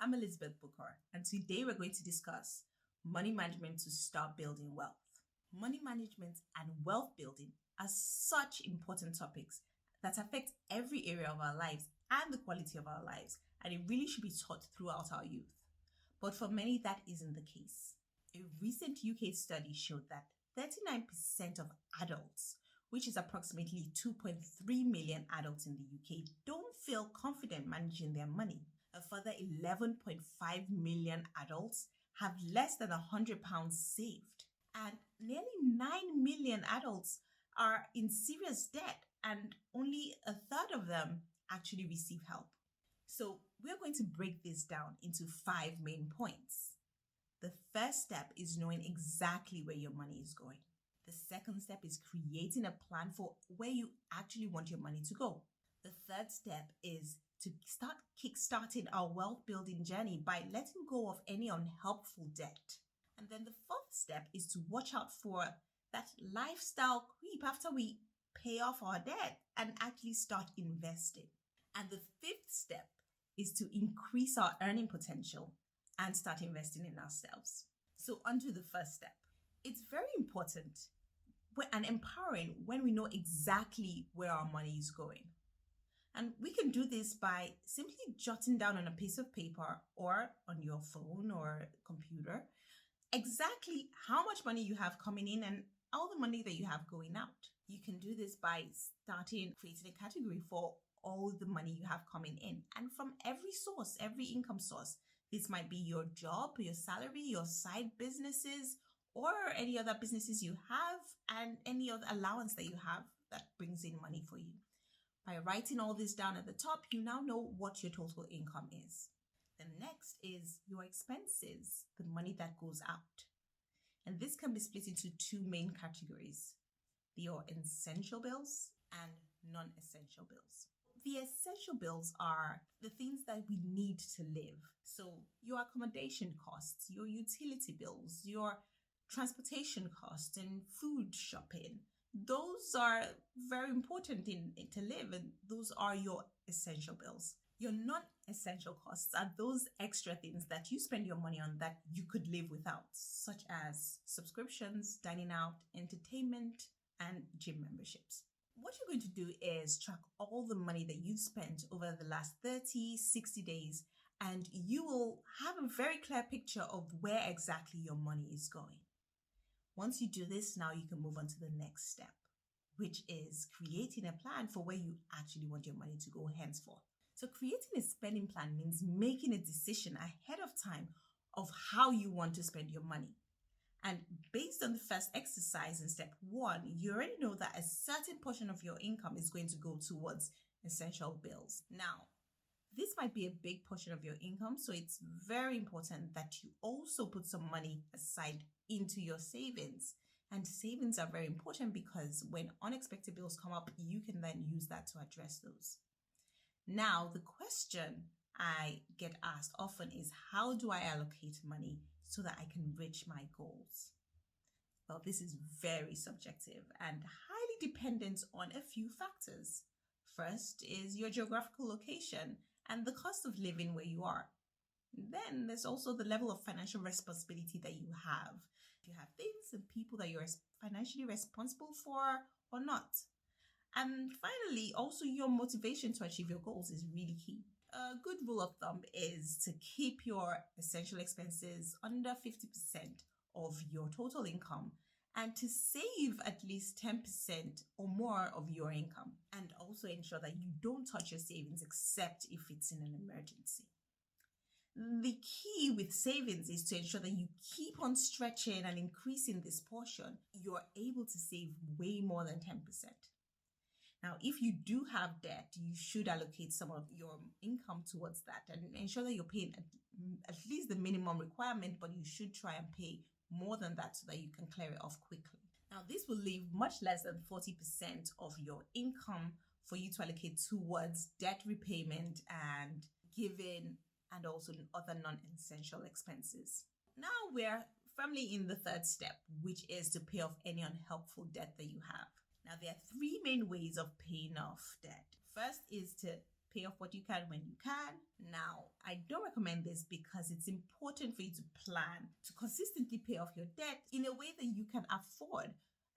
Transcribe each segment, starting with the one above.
I'm Elizabeth Booker, and today we're going to discuss money management to start building wealth. Money management and wealth building are such important topics that affect every area of our lives and the quality of our lives, and it really should be taught throughout our youth. But for many, that isn't the case. A recent UK study showed that 39% of adults, which is approximately 2.3 million adults in the UK, don't feel confident managing their money. A further 11.5 million adults have less than £100 saved. And nearly 9 million adults are in serious debt, and only a third of them actually receive help. So we're going to break this down into 5 main points. The first step is knowing exactly where your money is going. The second step is creating a plan for where you actually want your money to go. The third step is to start kickstarting our wealth building journey by letting go of any unhelpful debt. And then the fourth step is to watch out for that lifestyle creep after we pay off our debt and actually start investing. And the fifth step is to increase our earning potential and start investing in ourselves. So on to the first step. It's very important and empowering when we know exactly where our money is going. And we can do this by simply jotting down on a piece of paper or on your phone or computer exactly how much money you have coming in and all the money that you have going out. You can do this by creating a category for all the money you have coming in, and from every source, every income source. This might be your job, your salary, your side businesses, or any other businesses you have, and any other allowance that you have that brings in money for you. By writing all this down at the top, you now know what your total income is. The next is your expenses, the money that goes out. And this can be split into 2 main categories: your essential bills and non-essential bills. The essential bills are the things that we need to live. So your accommodation costs, your utility bills, your transportation costs, and food shopping. Those are very important to live, and those are your essential bills. Your non-essential costs are those extra things that you spend your money on that you could live without, such as subscriptions, dining out, entertainment, and gym memberships. What you're going to do is track all the money that you've spent over the last 30, 60 days, and you will have a very clear picture of where exactly your money is going. Once you do this, now you can move on to the next step, which is creating a plan for where you actually want your money to go henceforth. So creating a spending plan means making a decision ahead of time of how you want to spend your money. And based on the first exercise in step 1, you already know that a certain portion of your income is going to go towards essential bills. Now, this might be a big portion of your income, so it's very important that you also put some money aside into your savings. And savings are very important because when unexpected bills come up, you can then use that to address those. Now, the question I get asked often is, how do I allocate money so that I can reach my goals? Well, this is very subjective and highly dependent on a few factors. First is your geographical location and the cost of living where you are. Then there's also the level of financial responsibility that you have. If you have things and people that you're financially responsible for or not. And finally, also your motivation to achieve your goals is really key. A good rule of thumb is to keep your essential expenses under 50% of your total income and to save at least 10% or more of your income, and also ensure that you don't touch your savings except if it's in an emergency. The key with savings is to ensure that you keep on stretching and increasing this portion. You're able to save way more than 10%. Now, if you do have debt, you should allocate some of your income towards that and ensure that you're paying at least the minimum requirement, but you should try and pay more than that so that you can clear it off quickly. Now, this will leave much less than 40% of your income for you to allocate towards debt repayment and giving and also other non-essential expenses. Now we're firmly in the third step, which is to pay off any unhelpful debt that you have. Now, there are 3 main ways of paying off debt. First is to pay off what you can when you can. Now, I don't recommend this because it's important for you to plan to consistently pay off your debt in a way that you can afford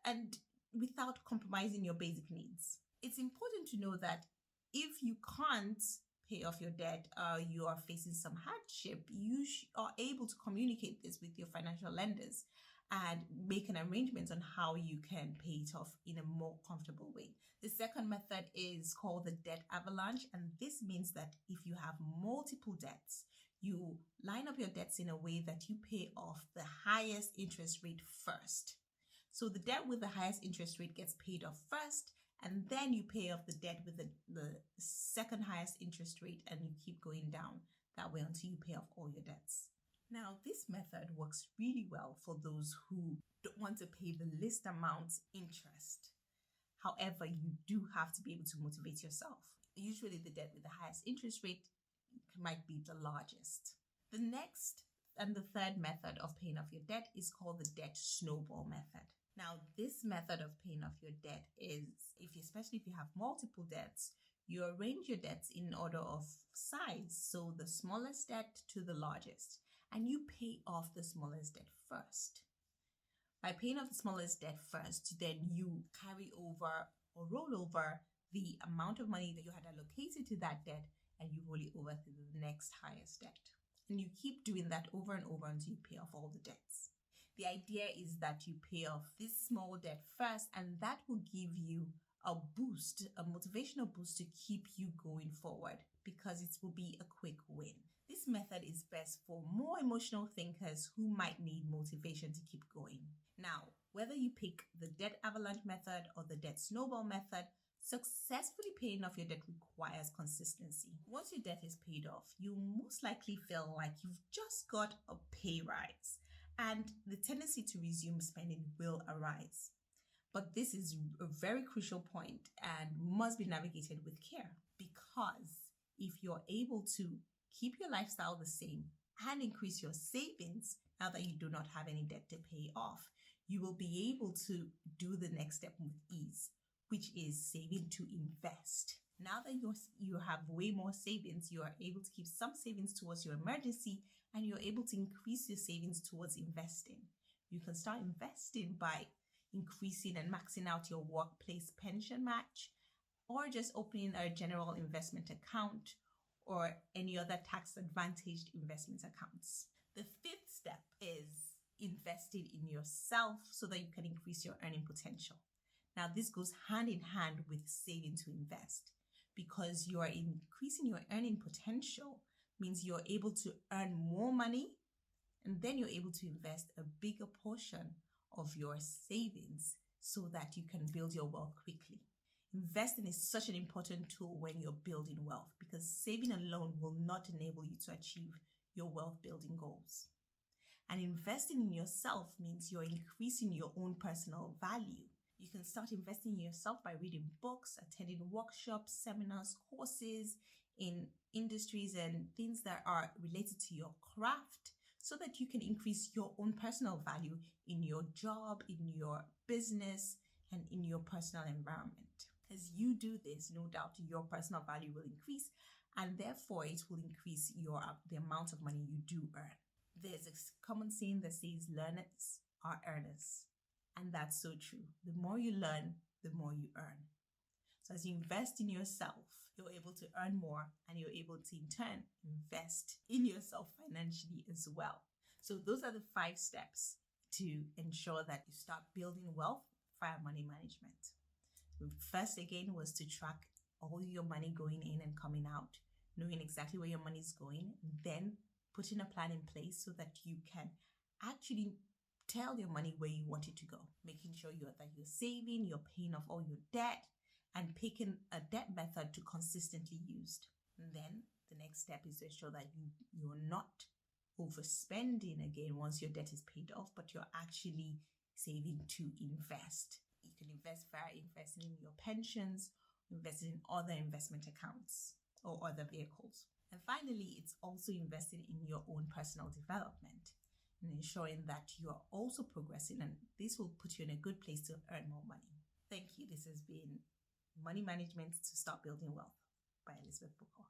and without compromising your basic needs. It's important to know that if you can't pay off your debt, you are facing some hardship, you are able to communicate this with your financial lenders and make an arrangement on how you can pay it off in a more comfortable way. The second method is called the Debt Avalanche, and this means that if you have multiple debts, you line up your debts in a way that you pay off the highest interest rate first. So the debt with the highest interest rate gets paid off first, and then you pay off the debt with the second highest interest rate, and you keep going down that way until you pay off all your debts. Now, this method works really well for those who don't want to pay the least amount interest. However, you do have to be able to motivate yourself. Usually the debt with the highest interest rate might be the largest. The next and the third method of paying off your debt is called the Debt Snowball method. Now, this method of paying off your debt is, especially if you have multiple debts, you arrange your debts in order of size. So the smallest debt to the largest. And you pay off the smallest debt first. By paying off the smallest debt first, then you carry over or roll over the amount of money that you had allocated to that debt, and you roll it over to the next highest debt. And you keep doing that over and over until you pay off all the debts. The idea is that you pay off this small debt first, and that will give you a boost, a motivational boost to keep you going forward, because it will be a quick win. This method is best for more emotional thinkers who might need motivation to keep going. Now, whether you pick the Debt Avalanche method or the Debt Snowball method, successfully paying off your debt requires consistency. Once your debt is paid off, you most likely feel like you've just got a pay rise, and the tendency to resume spending will arise. But this is a very crucial point and must be navigated with care, because if you're able to keep your lifestyle the same and increase your savings now that you do not have any debt to pay off, you will be able to do the next step with ease, which is saving to invest. Now that you have way more savings, you are able to keep some savings towards your emergency, and you're able to increase your savings towards investing. You can start investing by increasing and maxing out your workplace pension match, or just opening a general investment account or any other tax-advantaged investment accounts. The fifth step is investing in yourself so that you can increase your earning potential. Now, this goes hand in hand with saving to invest, because you are increasing your earning potential means you're able to earn more money, and then you're able to invest a bigger portion of your savings so that you can build your wealth quickly. Investing is such an important tool when you're building wealth, because saving alone will not enable you to achieve your wealth building goals. And investing in yourself means you're increasing your own personal value. You can start investing in yourself by reading books, attending workshops, seminars, courses in industries and things that are related to your craft, so that you can increase your own personal value in your job, in your business, and in your personal environment. As you do this, no doubt your personal value will increase, and therefore it will increase the amount of money you do earn. There's a common saying that says learners are earners, and that's so true. The more you learn, the more you earn. So as you invest in yourself, you're able to earn more, and you're able to in turn invest in yourself financially as well. So those are the 5 steps to ensure that you start building wealth via money management. First, again, was to track all your money going in and coming out, knowing exactly where your money is going, then putting a plan in place so that you can actually tell your money where you want it to go, making sure that you're saving, you're paying off all your debt, and picking a debt method to consistently use. And then the next step is to ensure that you're not overspending again once your debt is paid off, but you're actually saving to invest. You can invest via investing in your pensions, investing in other investment accounts or other vehicles. And finally, it's also investing in your own personal development and ensuring that you're also progressing, and this will put you in a good place to earn more money. Thank you. This has been Money Management to Start Building Wealth. by Elizabeth Booker.